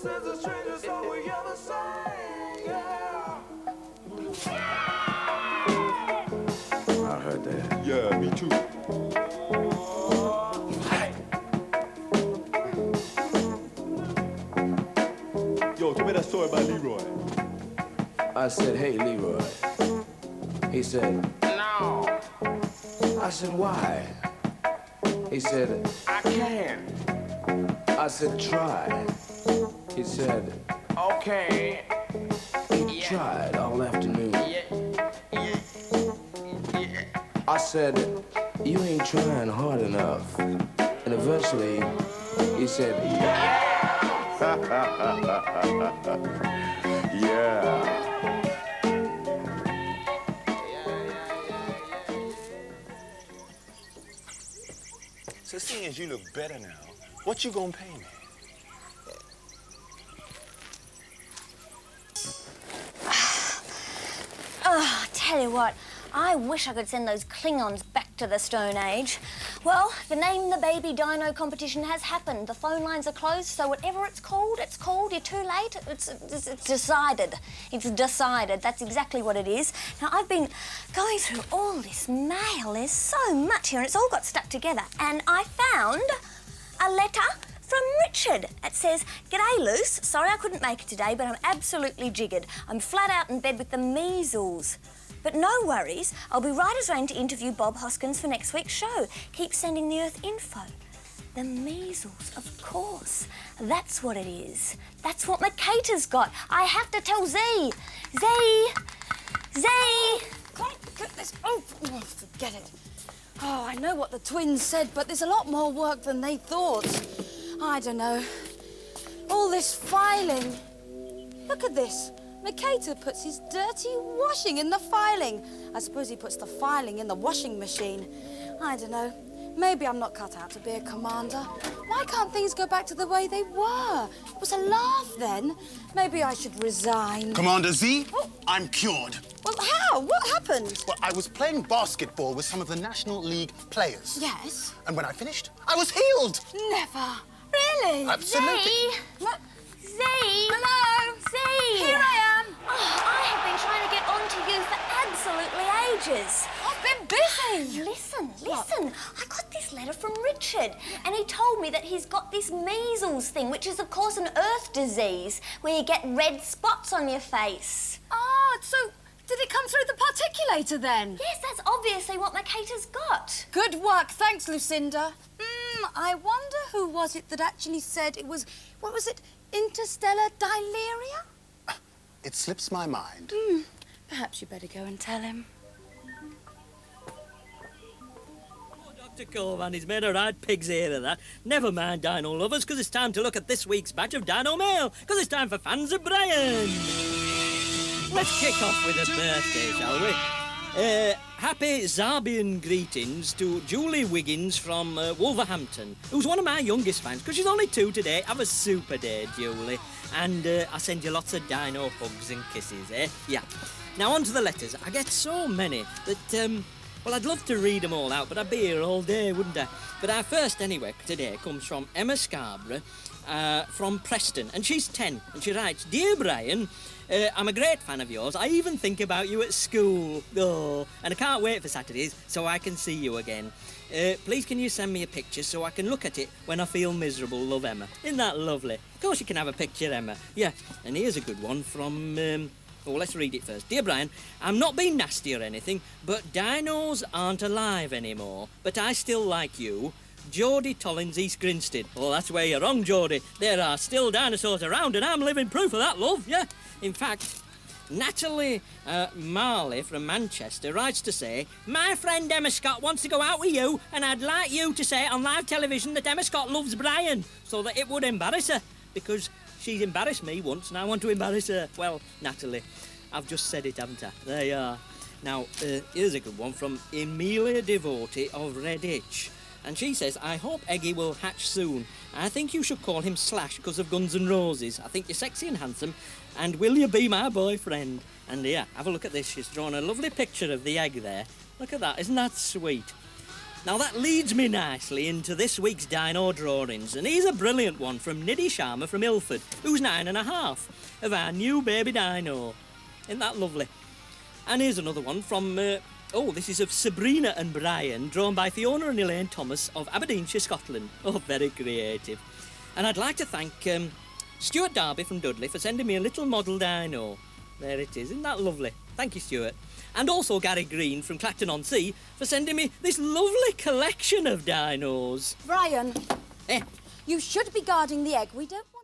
this is the strangest song we ever sang, yeah. I heard that. Yeah, me too. Yo, tell me that story about Leroy. I said, hey, Leroy. He said, no. I said, why? He said, I can't. I said, try. He said, okay. He tried all afternoon. I said, you ain't trying hard enough. And eventually, he said, yeah. Yeah. So seeing as you look better now, what you gonna pay me? Oh, tell you what, I wish I could send those Klingons back to the Stone Age. Well, the Name the Baby Dino competition has happened. The phone lines are closed, so whatever it's called. You're too late. It's decided. It's decided. That's exactly what it is. Now, I've been going through all this mail. There's so much here, and it's all got stuck together. And I found a letter from Richard. It says, "G'day, Luce. Sorry I couldn't make it today, but I'm absolutely jiggered. I'm flat out in bed with the measles. But no worries, I'll be right as rain to interview Bob Hoskins for next week's show. Keep sending the Earth info." The measles, of course. That's what it is. That's what Makata's got. I have to tell Z. Z! Can't get this open. Oh, forget it. Oh, I know what the twins said, but there's a lot more work than they thought. I don't know. All this filing. Look at this. Makata puts his dirty washing in the filing. I suppose he puts the filing in the washing machine. I don't know. Maybe I'm not cut out to be a commander. Why can't things go back to the way they were? It was a laugh then. Maybe I should resign. Commander Z, Oh. I'm cured. Well, how? What happened? Well, I was playing basketball with some of the National League players. Yes? And when I finished, I was healed. Never. Really? Absolutely. Z! What? Z! Hello? Z! Here I am. Oh, I have been trying to get on to you for absolutely ages. I've been busy. Listen. I got this letter from Richard, and he told me that he's got this measles thing, which is, of course, an earth disease, where you get red spots on your face. Oh, so did it come through the particulator then? Yes, that's obviously what Makata's got. Good work. Thanks, Lucinda. I wonder who was it that actually said it was, what was it, interstellar diarrhea? It slips my mind. Perhaps you better go and tell him. Dr. Coleman, he's made a right pig's ear of that. Never mind, Dino lovers, because it's time to look at this week's batch of Dino Mail, because it's time for Fans of Brian. Let's kick off with a birthday, shall we? Happy Zarbian greetings to Julie Wiggins from Wolverhampton, who's one of my youngest fans, because she's only 2 today. Have a super day, Julie. And I send you lots of dino hugs and kisses, eh? Yeah. Now, on to the letters. I get so many that, well, I'd love to read them all out, but I'd be here all day, wouldn't I? But our first, anyway, today comes from Emma Scarborough from Preston, and she's 10, and she writes, "Dear Brian, I'm a great fan of yours. I even think about you at school. Oh, and I can't wait for Saturdays so I can see you again. Please can you send me a picture so I can look at it when I feel miserable? Love, Emma." Isn't that lovely? Of course you can have a picture, Emma. Yeah, and here's a good one from... oh, let's read it first. "Dear Brian, I'm not being nasty or anything, but dinos aren't alive anymore. But I still like you. Geordie Tollins, East Grinstead." Oh, that's where you're wrong, Geordie. There are still dinosaurs around, and I'm living proof of that, love, yeah. In fact, Natalie Marley from Manchester writes to say, "My friend Emma Scott wants to go out with you, and I'd like you to say on live television that Emma Scott loves Brian, so that it would embarrass her, because she's embarrassed me once, and I want to embarrass her." Well, Natalie, I've just said it, haven't I? There you are. Now, here's a good one from Emilia Devotee of Redditch. And she says, "I hope Eggy will hatch soon. I think you should call him Slash because of Guns N' Roses. I think you're sexy and handsome. And will you be my boyfriend?" And yeah, have a look at this. She's drawn a lovely picture of the egg there. Look at that. Isn't that sweet? Now that leads me nicely into this week's dino drawings, and here's a brilliant one from Niddy Sharma from Ilford, who's 9.5, of our new baby dino. Isn't that lovely? And here's another one from, this is of Sabrina and Brian, drawn by Fiona and Elaine Thomas of Aberdeenshire, Scotland. Oh, very creative. And I'd like to thank Stuart Darby from Dudley for sending me a little model dino. There it is. Isn't that lovely? Thank you, Stuart. And also Gary Green from Clacton-on-Sea for sending me this lovely collection of dinos. Brian. Eh? You should be guarding the egg. We don't want...